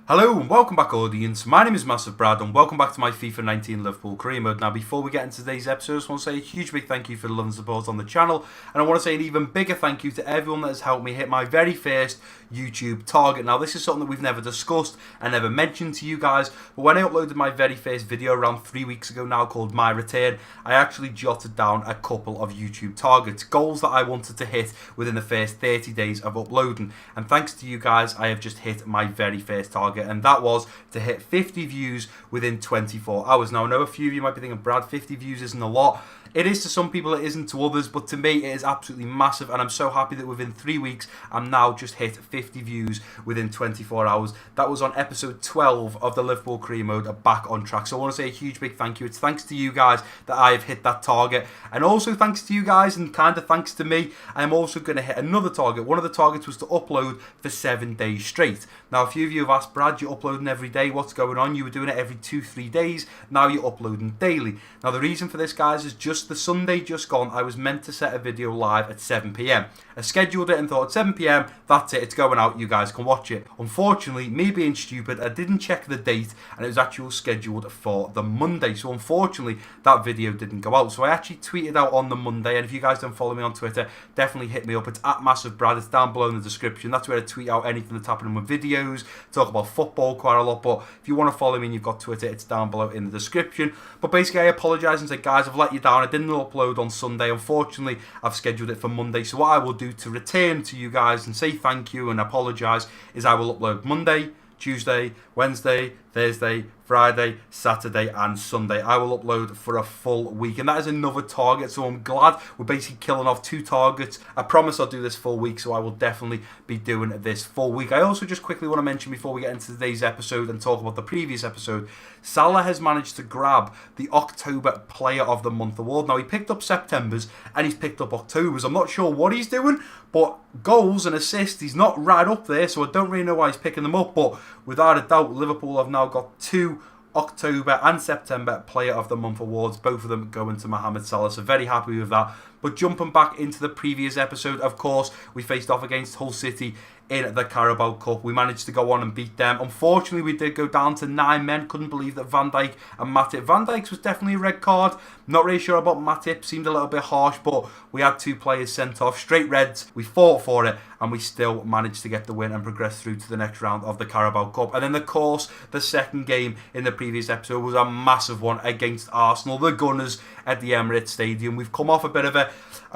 Hello and welcome back, audience. My name is MassiveBrad and welcome back to my FIFA 19 Liverpool career mode. Now, before we get into today's episode, I just want to say a huge big thank you for the love and support on the channel, and I want to say an even bigger thank you to everyone that has helped me hit my very first YouTube target. Now, this is something that we've never discussed and never mentioned to you guys, but when I uploaded my very first video around 3 weeks ago now called My Return, I actually jotted down a couple of YouTube targets, goals that I wanted to hit within the first 30 days of uploading, and thanks to you guys, I have just hit my very first target, and that was to hit 50 views within 24 hours. Now, I know a few of you might be thinking, Brad, 50 views isn't a lot. It is to some people, it isn't to others, but to me it is absolutely massive, and I'm so happy that within 3 weeks I'm now just hit 50 views within 24 hours. That was on episode 12 of the Liverpool career mode, Back on Track. So I want to say a huge big thank you. It's thanks to you guys that I have hit that target, and also thanks to you guys and kind of thanks to me, I'm also going to hit another target. One of the targets was to upload for 7 days straight. Now, a few of you have asked, Brad, you're uploading every day, what's going on? You were doing it every 2-3 days, now you're uploading daily. Now, the reason for this, guys, is just the Sunday just gone, I was meant to set a video live at 7 PM. I scheduled it and thought 7 PM, that's it, it's going out, you guys can watch it. Unfortunately, me being stupid, I didn't check the date and it was actually scheduled for the Monday. So unfortunately, that video didn't go out. So I actually tweeted out on the Monday, and if you guys don't follow me on Twitter, definitely hit me up. It's at MassiveBrad, it's down below in the description. That's where I tweet out anything that's happening with videos, talk about football quite a lot. But if you want to follow me and you've got Twitter, it's down below in the description. But basically, I apologise and said, guys, I've let you down. I didn't upload on Sunday. Unfortunately, I've scheduled it for Monday. So what I will do to return to you guys and say thank you and apologise is I will upload Monday, Tuesday, Wednesday, Thursday, Friday, Saturday and Sunday. I will upload for a full week, and that is another target, so I'm glad we're basically killing off 2 targets. I promise I'll do this full week, so I will definitely be doing this full week. I also just quickly want to mention before we get into today's episode and talk about the previous episode, Salah has managed to grab the October Player of the Month award. Now, he picked up September's and he's picked up October's. I'm not sure what he's doing, but goals and assists, he's not right up there, so I don't really know why he's picking them up, but without a doubt, Liverpool have now got 2 October and September Player of the Month awards, both of them going to Mohamed Salah, so very happy with that. But jumping back into the previous episode, of course, we faced off against Hull City in the Carabao Cup. We managed to go on and beat them. Unfortunately, we did go down to 9 men. Couldn't believe that Van Dijk and Matip. Van Dijk's was definitely a red card. Not really sure about Matip. Seemed a little bit harsh, but we had 2 players sent off. Straight reds. We fought for it, and we still managed to get the win and progress through to the next round of the Carabao Cup. And then, of course, the second game in the previous episode was a massive one against Arsenal, the Gunners, at the Emirates Stadium. We've come off a bit of a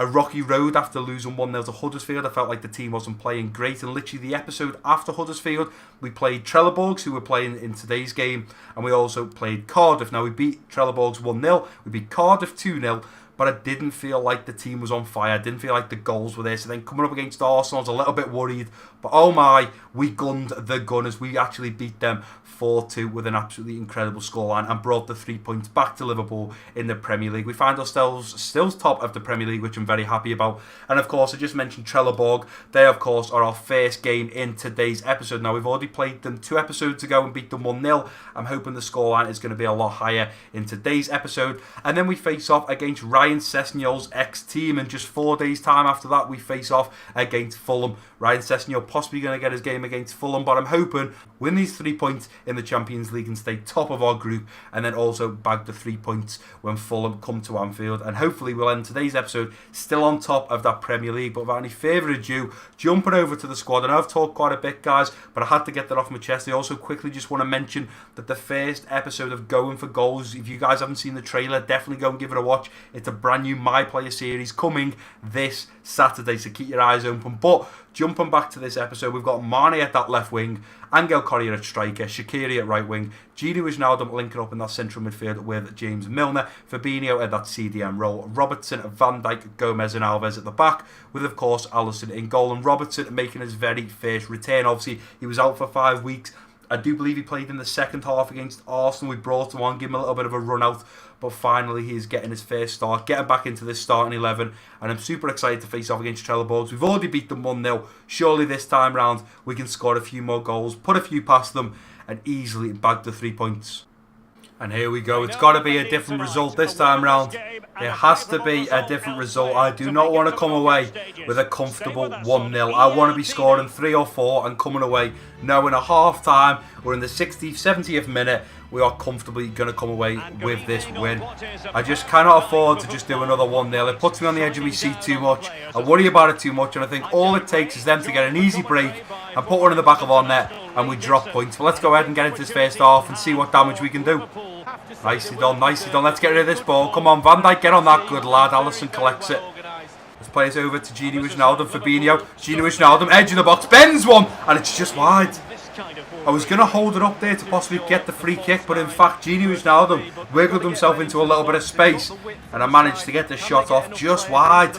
rocky road after losing 1-0 to Huddersfield. I felt like the team wasn't playing great, and literally the episode after Huddersfield, we played Trelleborgs, who were playing in today's game, and we also played Cardiff. Now, we beat Trelleborgs 1-0, we beat Cardiff 2-0, but I didn't feel like the team was on fire. I didn't feel like the goals were there. So then coming up against Arsenal, I was a little bit worried. But oh my, we gunned the Gunners. We actually beat them 4-2 with an absolutely incredible scoreline and brought the 3 points back to Liverpool in the Premier League. We find ourselves still top of the Premier League, which I'm very happy about. And of course, I just mentioned Trelleborg. They, of course, are our first game in today's episode. Now, we've already played them 2 episodes ago and beat them 1-0. I'm hoping the scoreline is going to be a lot higher in today's episode. And then we face off against Ryan Sessegnol's ex-team, and just 4 days time after that we face off against Fulham. Ryan Sessegnol possibly going to get his game against Fulham, but I'm hoping win these 3 points in the Champions League and stay top of our group, and then also bag the 3 points when Fulham come to Anfield, and hopefully we'll end today's episode still on top of that Premier League. But without any further ado, jumping over to the squad. I know I've talked quite a bit, guys, but I had to get that off my chest. I also quickly just want to mention that the first episode of Going for Goals, if you guys haven't seen the trailer, definitely go and give it a watch. It's a brand new My Player series coming this Saturday, so keep your eyes open. But jumping back to this episode, we've got Mane at that left wing, Angel Correa at striker, Shaqiri at right wing, Gini Wijnaldum linking up in that central midfield with James Milner, Fabinho at that CDM role, Robertson, Van Dijk, Gomez and Alves at the back, with of course Alisson in goal, and Robertson making his very first return. Obviously, he was out for 5 weeks. I do believe he played in the second half against Arsenal. We brought him on, give him a little bit of a run out, but finally he is getting his first start, getting back into this starting 11, and I'm super excited to face off against Trelleborgs. We've already beat them 1-0. Surely this time round we can score a few more goals, put a few past them, and easily bag the 3 points. And here we go. It's got to be a different result this time round. It has to be a different result. I do not want to come away with a comfortable 1-0. I want to be scoring 3 or 4 and coming away knowing a half time or in the 60th, 70th minute we are comfortably going to come away with this win. I just cannot afford to just do another 1-0. It puts me on the edge of my seat too much. I worry about it too much, and I think all it takes is them to get an easy break and put one in the back of our net and we drop points. But let's go ahead and get into this first half and see what damage we can do. Nicely done, nicely done. Let's get rid of this ball. Come on, Van Dijk, get on that. Good lad. Alisson collects it. Let's play it over to Gini Wijnaldum. Fabinho. Gini Wijnaldum, edge of the box. Bends one, and it's just wide. I was going to hold it up there to possibly get the free kick, but in fact, Gini Wijnaldum wiggled himself into a little bit of space, and I managed to get the shot off just wide.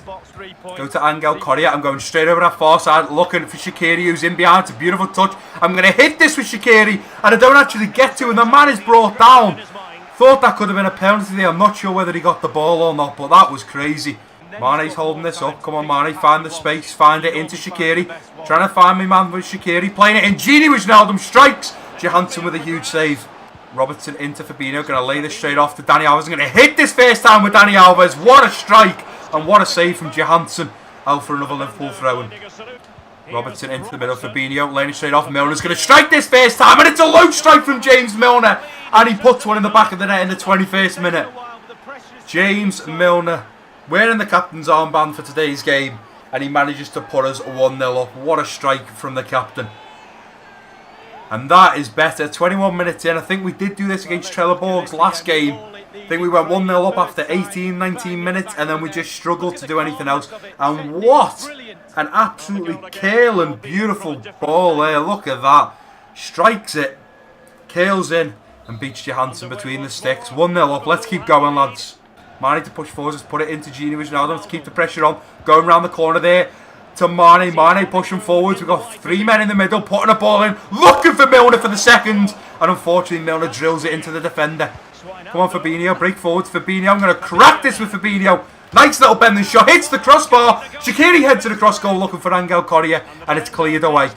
Go to Angel Correa. I'm going straight over that far side, looking for Shaqiri, who's in behind. It's a beautiful touch. I'm going to hit this with Shaqiri, and I don't actually get to, and the man is brought down. Thought that could have been a penalty there. I'm not sure whether he got the ball or not, but that was crazy. Mane's holding this up. Come on, Mane. Find the space. Find it into Shaqiri. Trying to find me man with Shaqiri. Playing it in. Gini Wijnaldum strikes. Johansson with a huge save. Robertson into Fabinho. Going to lay this straight off to Dani Alves. I'm going to hit this first time with Dani Alves. What a strike. And what a save from Johansson. Out for another Liverpool throw-in. Robertson into the middle. Fabinho laying it straight off. Milner's going to strike this first time. And it's a low strike from James Milner. And he puts one in the back of the net in the 21st minute. James Milner wearing the captain's armband for today's game, and he manages to put us 1-0 up. What a strike from the captain. And that is better. 21 minutes in. I think we did do this against Trelleborg's last game. I think we went 1-0 up after 18, 19 minutes, and then we just struggled to do anything else. And what an absolutely curling, beautiful ball there. Look at that. Strikes it, curls in, and beats Johansson between the sticks. 1-0 up. Let's keep going, lads. Mane to push forward, just put it into Gini Wijnaldum to keep the pressure on. Going round the corner there to Mane. Mane pushing forwards. We've got 3 men in the middle, putting a ball in, looking for Milner for the second. And unfortunately, Milner drills it into the defender. Come on, Fabinho, break forwards. Fabinho, I'm going to crack this with Fabinho. Nice little bending shot, hits the crossbar. Shaqiri heads to the cross goal looking for Angel Correa, and it's cleared away.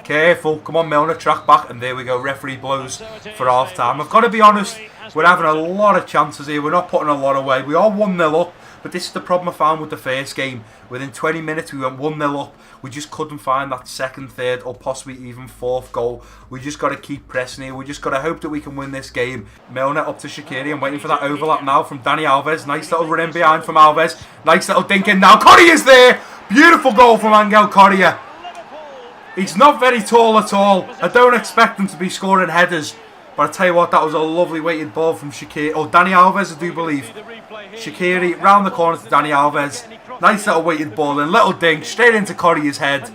Careful, come on Milner, track back, and there we go, referee blows for half time. I've got to be honest, we're having a lot of chances here, we're not putting a lot away. We are 1-0 up, but this is the problem I found with the first game. Within 20 minutes we went 1-0 up, we just couldn't find that second, third, or possibly even fourth goal. We just got to keep pressing here, we just got to hope that we can win this game. Milner up to Shaqiri, I'm waiting for that overlap now from Dani Alves. Nice little run in behind from Alves, nice little dink in now, Correa's there! Beautiful goal from Angel Correa. He's not very tall at all. I don't expect him to be scoring headers. But I tell you what, that was a lovely weighted ball from Shaqiri. Oh, Dani Alves, I do believe. Shaqiri round the corner to Dani Alves. Nice little weighted ball in. Little dink straight into Correa's head.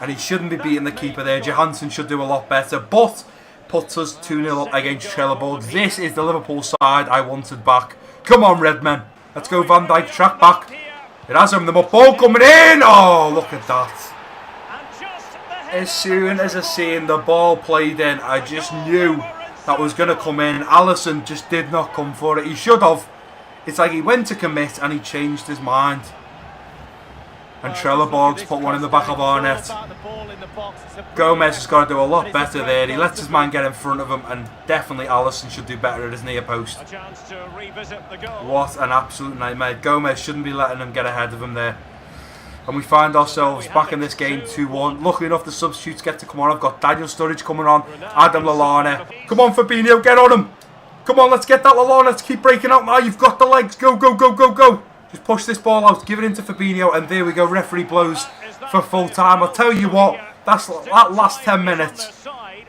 And he shouldn't be beating the keeper there. Johansson should do a lot better. But puts us 2-0 up against Trelleborg. This is the Liverpool side I wanted back. Come on, Redmen. Let's go, Van Dijk. Track back. It has him. The ball coming in. Oh, look at that. As soon as I seen the ball played in, I just knew that was going to come in. Alisson just did not come for it. He should have. It's like he went to commit and he changed his mind. And Trelleborg's put one in the back of our net. Gomez has got to do a lot better there. He lets his man get in front of him, and definitely Alisson should do better at his near post. What an absolute nightmare. Gomez shouldn't be letting him get ahead of him there. And we find ourselves back in this game 2-1. Luckily enough, the substitutes get to come on. I've got Daniel Sturridge coming on. Adam Lallana. Come on, Fabinho, get on him. Come on, let's get that Lallana. Let's keep breaking out now. You've got the legs. Go, go, go, go, go. Just push this ball out. Give it into Fabinho. And there we go. Referee blows for full time. I'll tell you what, that last 10 minutes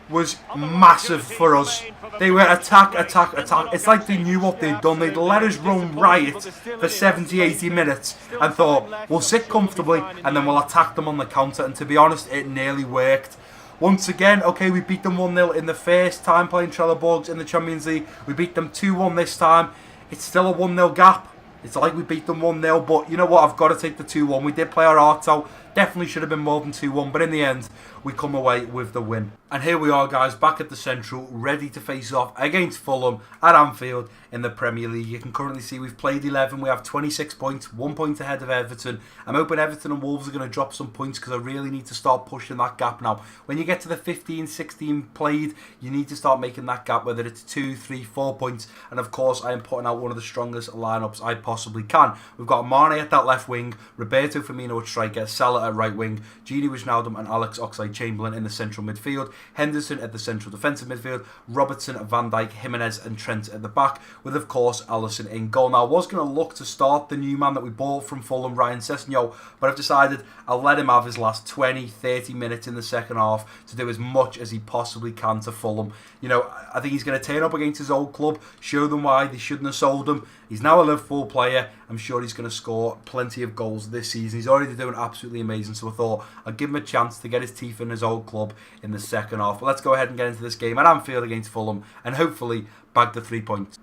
was massive for us. They were attack, attack, attack. It's like they knew what they'd done. They'd let us run riot for 70, 80 minutes and thought, we'll sit comfortably and then we'll attack them on the counter. And to be honest, it nearly worked. Once again, okay, we beat them 1-0 in the first time playing Trelleborgs in the Champions League. We beat them 2-1 this time. It's still a 1-0 gap. It's like we beat them 1-0, but you know what? I've got to take the 2-1. We did play our hearts out. Definitely should have been more than 2-1, but in the end, we come away with the win. And here we are, guys, back at the Central, ready to face off against Fulham at Anfield in the Premier League. You can currently see we've played 11. We have 26 points, 1 point ahead of Everton. I'm hoping Everton and Wolves are going to drop some points because I really need to start pushing that gap now. When you get to the 15, 16 played, you need to start making that gap, whether it's 2, 3, 4 points. And of course, I am putting out one of the strongest lineups I possibly can. We've got Mane at that left wing, Roberto Firmino at striker, Salah at right wing, Gini Wijnaldum and Alex Oxlade-Chamberlain in the central midfield, Henderson at the central defensive midfield, Robertson, Van Dijk, Jimenez and Trent at the back, with of course Alisson in goal. Now I was going to look to start the new man that we bought from Fulham, Ryan Sessegnon, but I've decided I'll let him have his last 20, 30 minutes in the second half to do as much as he possibly can to Fulham. You know, I think he's going to turn up against his old club, show them why they shouldn't have sold him. He's now a Liverpool player. I'm sure he's going to score plenty of goals this season. He's already doing absolutely amazing, so I thought I'd give him a chance to get his teeth in his old club in the second half. But let's go ahead and get into this game at Anfield against Fulham and hopefully bag the 3 points.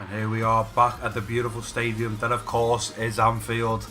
And here we are back at the beautiful stadium that of course is Anfield.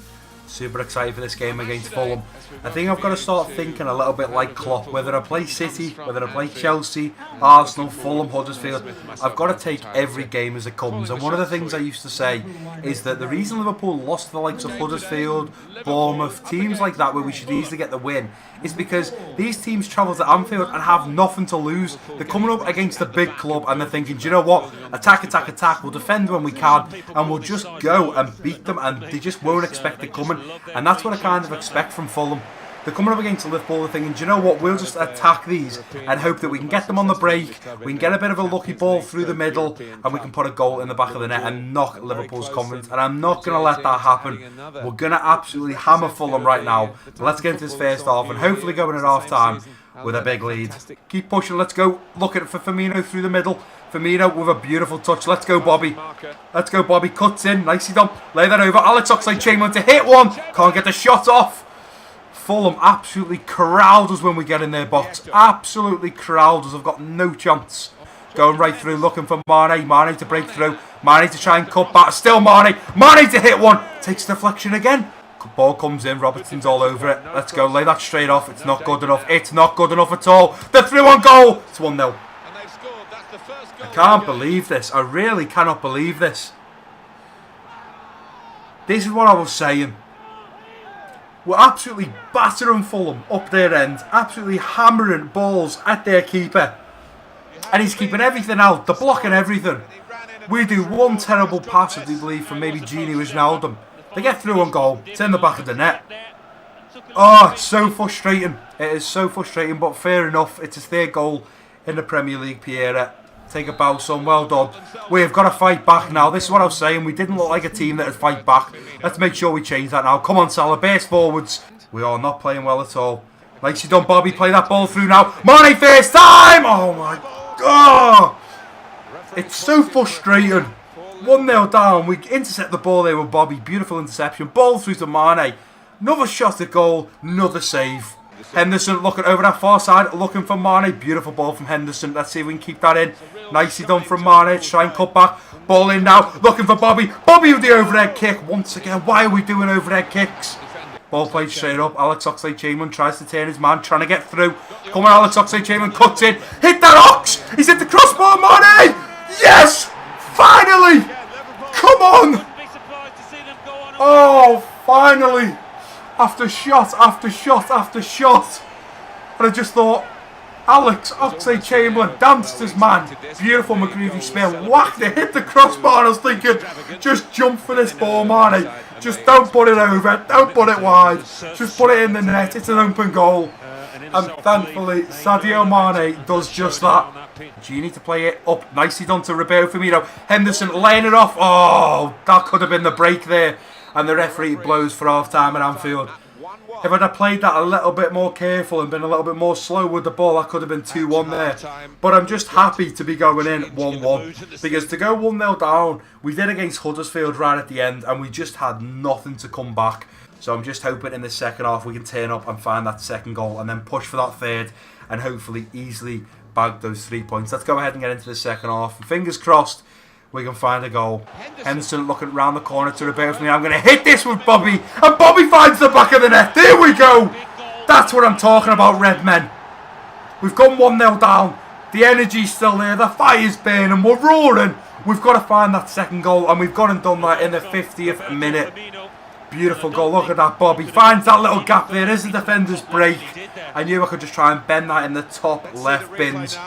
Super excited for this game against Fulham. I think I've got to start thinking a little bit like Klopp. Whether I play City, whether I play Chelsea, Arsenal, Fulham, Huddersfield, I've got to take every game as it comes. And one of the things I used to say is that the reason Liverpool lost to the likes of Huddersfield, Bournemouth, teams like that where we should easily get the win, is because these teams travel to Anfield and have nothing to lose. They're coming up against a big club and they're thinking, do you know what? Attack, attack, attack. We'll defend when we can and we'll just go and beat them, and they just won't expect it coming. And that's what I kind of expect from Fulham. They're coming up against Liverpool, they're thinking, do you know what, we'll just attack these and hope that we can get them on the break, we can get a bit of a lucky ball through the middle, and we can put a goal in the back of the net and knock Liverpool's confidence. And I'm not going to let that happen. We're going to absolutely hammer Fulham right now. So let's get into this first half and hopefully go in at half time with a big lead. Keep pushing, let's go. Look at it for Firmino through the middle. Firmino with a beautiful touch. Let's go, Bobby. Let's go, Bobby. Cuts in. Nicely done. Lay that over. Alex Oxlade-Chamberlain to hit one. Can't get the shot off. Fulham absolutely corralled us when we get in their box. Absolutely corralled us. I've got no chance. Going right through, looking for Mane. Mane to break through. Mane to try and cut back. Still Mane. Mane to hit one. Takes deflection again. Ball comes in. Robertson's all over it. Let's go. Lay that straight off. It's not good enough. It's not good enough at all. They're through on goal. It's 1-0. I can't believe this. I really cannot believe this. This is what I was saying. We're absolutely battering Fulham up their end. Absolutely hammering balls at their keeper. And he's keeping everything out. They're blocking everything. We do one terrible pass, I do believe, from maybe Gini Wijnaldum. They get through on goal. It's in the back of the net. Oh, it's so frustrating. It is so frustrating, but fair enough. It's his third goal in the Premier League, Pierre. Take a bow, son. Well done. We've got to fight back now. This is what I was saying. We didn't look like a team that would fight back. Let's make sure we change that now. Come on, Salah. Burst forwards. We are not playing well at all. Like you done, Bobby. Play that ball through now. Mane first time. Oh, my God. It's so frustrating. 1-0 down. We intercept the ball there with Bobby. Beautiful interception. Ball through to Mane. Another shot at goal. Another save. Henderson looking over that far side, looking for Mane. Beautiful ball from Henderson. Let's see if we can keep that in. Nicely done from Mane. Try and cut back. Ball in now. Looking for Bobby. Bobby with the overhead kick. Once again, why are we doing overhead kicks? Ball played straight up. Alex Oxlade-Chamberlain tries to turn his man, trying to get through. Come on, Alex Oxlade-Chamberlain cuts in. Hit that Ox! He's hit the crossbar, Mane! Yes! Finally! Come on! Oh, finally! After shot, after shot, after shot. And I just thought, Alex Oxlade-Chamberlain danced his man. Beautiful McGreevy spear. Whacked it, hit the crossbar. And I was thinking, just jump for this ball, Mane. Just don't put it over, don't put it wide. Just put it in the net. It's an open goal. And thankfully, Sadio Mane does just that. Gini to play it up. Nicely done to Roberto Firmino. Henderson laying it off. Oh, that could have been the break there. And the referee blows for half time at Anfield. If I'd have played that a little bit more careful and been a little bit more slow with the ball, that could have been 2-1 there. But I'm just happy to be going in 1-1. Because to go 1-0 down, we did against Huddersfield right at the end, and we just had nothing to come back. So I'm just hoping in the second half we can turn up and find that second goal and then push for that third and hopefully easily bag those 3 points. Let's go ahead and get into the second half. Fingers crossed we can find a goal. Henderson looking round the corner to Roberto Firmino. I'm going to hit this with Bobby. And Bobby finds the back of the net. There we go. That's what I'm talking about, red men. We've gone 1-0 down. The energy's still there. The fire's burning. We're roaring. We've got to find that second goal. And we've gone and done that in the 50th minute. Beautiful goal. Look at that. Bobby finds that little gap there. Is the defender's break. I knew I could just try and bend that in the top left bins.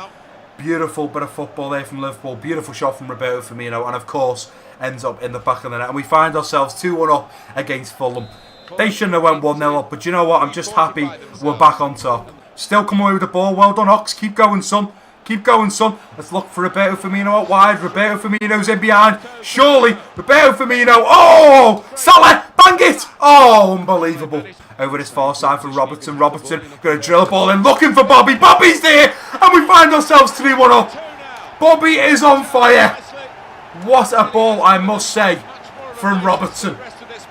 Beautiful bit of football there from Liverpool. Beautiful shot from Roberto Firmino. And of course, ends up in the back of the net. And we find ourselves 2-1 up against Fulham. They shouldn't have went 1-0 up. But you know what? I'm just happy we're back on top. Still come away with the ball. Well done, Ox. Keep going, son. Keep going, son. Let's look for Roberto Firmino out wide. Roberto Firmino's in behind. Surely. Roberto Firmino. Oh! Salah! Bang it! Oh, unbelievable. Over this far side for Robertson. Robertson going to drill the ball in. Looking for Bobby. Bobby's there! And we find ourselves 3-1 up. Bobby is on fire. What a ball, I must say, from Robertson.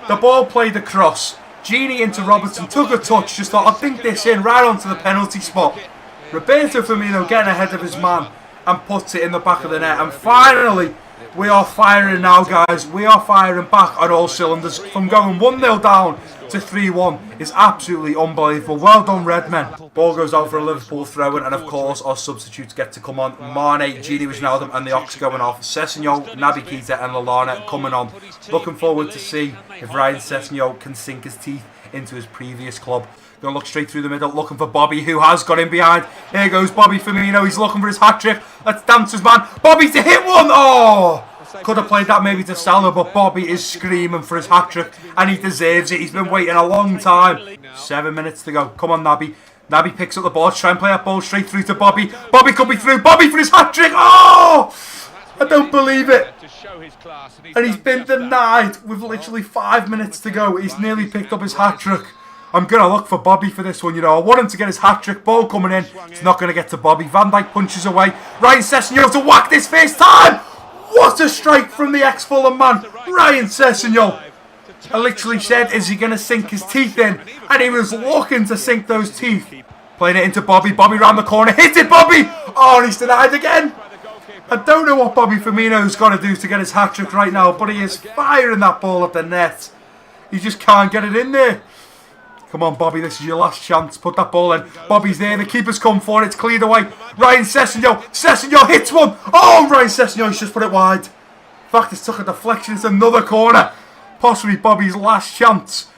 The ball played across. Genie into Robertson. Took a touch. Just thought, I'll think this in right onto the penalty spot. Roberto Firmino getting ahead of his man and puts it in the back of the net. And finally, we are firing now, guys. We are firing back on all cylinders. From going 1-0 down to 3-1 is absolutely unbelievable. Well done, red men. Ball goes out for a Liverpool throw-in, and of course, our substitutes get to come on. Mane, Gini Wijnaldum, and the Ox going off. Sessegnon, Naby Keita, and Lallana coming on. Looking forward to see if Ryan Sessegnon can sink his teeth into his previous club. Going to look straight through the middle, looking for Bobby, who has got in behind. Here goes Bobby Firmino. He's looking for his hat-trick. Let's dance his man. Bobby to hit one. Oh! Could have played that maybe to Salah, but Bobby is screaming for his hat-trick, and he deserves it. He's been waiting a long time. 7 minutes to go. Come on, Naby. Naby picks up the ball. Try and play that ball straight through to Bobby. Bobby could be through. Bobby for his hat-trick. Oh! I don't believe it. And he's been denied with literally 5 minutes to go. He's nearly picked up his hat-trick. I'm going to look for Bobby for this one, you know. I want him to get his hat-trick. Ball coming in. It's not going to get to Bobby. Van Dijk punches away. Ryan Sessegnon to whack this first time. What a strike from the ex-Fulham man. Ryan Sessegnon. I literally said, is he going to sink his teeth in? And he was looking to sink those teeth. Playing it into Bobby. Bobby round the corner. Hit it, Bobby. Oh, and he's denied again. I don't know what Bobby Firmino's got to do to get his hat-trick right now, but he is firing that ball at the net. He just can't get it in there. Come on, Bobby, this is your last chance. Put that ball in. Bobby's there. The keeper's come for it. It's cleared away. Ryan Sessegnon. Sessegnon hits one. Oh, Ryan Sessegnon's just put it wide. In fact, it's took a deflection. It's another corner. Possibly Bobby's last chance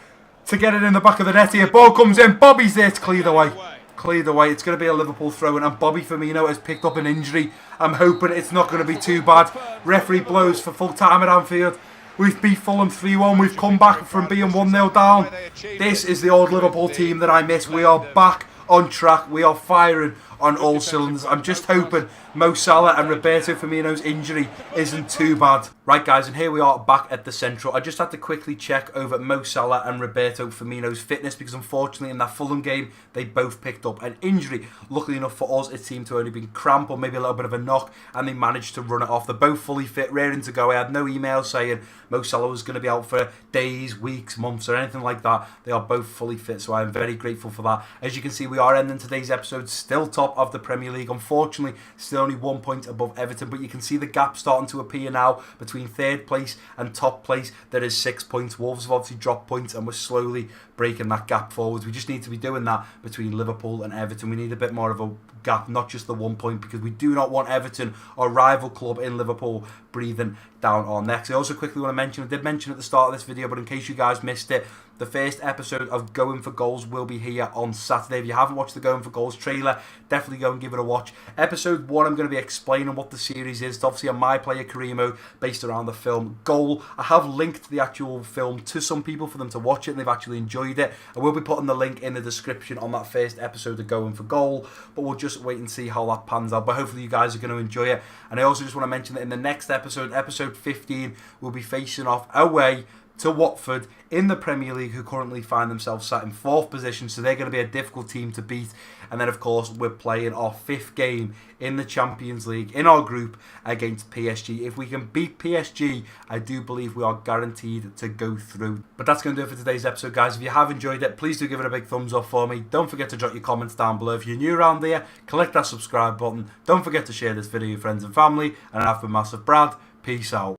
to get it in the back of the net here. Ball comes in. Bobby's there. It's cleared away. Cleared away. It's going to be a Liverpool throw-in, and Bobby Firmino has picked up an injury. I'm hoping it's not going to be too bad. Referee blows for full time at Anfield. We've beat Fulham 3-1. We've come back from being 1-0 down. This is the old Liverpool team that I miss. We are back on track. We are firing on all cylinders. I'm just hoping Mo Salah and Roberto Firmino's injury isn't too bad. Right, guys, and here we are back at the Central. I just had to quickly check over Mo Salah and Roberto Firmino's fitness because unfortunately in that Fulham game they both picked up an injury. Luckily enough for us, it seemed to only been cramp or maybe a little bit of a knock, and they managed to run it off. They're both fully fit, raring to go. I had no email saying Mo Salah was going to be out for days, weeks, months or anything like that. They are both fully fit, so I am very grateful for that. As you can see, we are ending today's episode still top of the Premier League. Unfortunately, still only 1 point above Everton, but you can see the gap starting to appear now between third place and top place. There is 6 points. Wolves have obviously dropped points, and we're slowly breaking that gap forwards. We just need to be doing that between Liverpool and Everton. We need a bit more of a gap, not just the 1 point, because we do not want Everton, our rival club in Liverpool, breathing down our necks. I also quickly want to mention, I did mention at the start of this video, but in case you guys missed it, the first episode of Going for Goals will be here on Saturday. If you haven't watched the Going for Goals trailer, definitely go and give it a watch. Episode 1, I'm going to be explaining what the series is. It's obviously a My Player career mode based around the film Goal. I have linked the actual film to some people for them to watch it, and they've actually enjoyed it. I will be putting the link in the description on that first episode of Going for Goal, but we'll just wait and see how that pans out. But hopefully you guys are going to enjoy it. And I also just want to mention that in the next episode, episode 15, we'll be facing off away to Watford in the Premier League, who currently find themselves sat in 4th position, so they're going to be a difficult team to beat. And then of course we're playing our 5th game in the Champions League in our group against PSG. If we can beat PSG, I do believe we are guaranteed to go through. But that's going to do it for today's episode, guys. If you have enjoyed it, please do give it a big thumbs up for me. Don't forget to drop your comments down below. If you're new around here, click that subscribe button. Don't forget to share this video with your friends and family. And I've been Massive Brad. Peace out.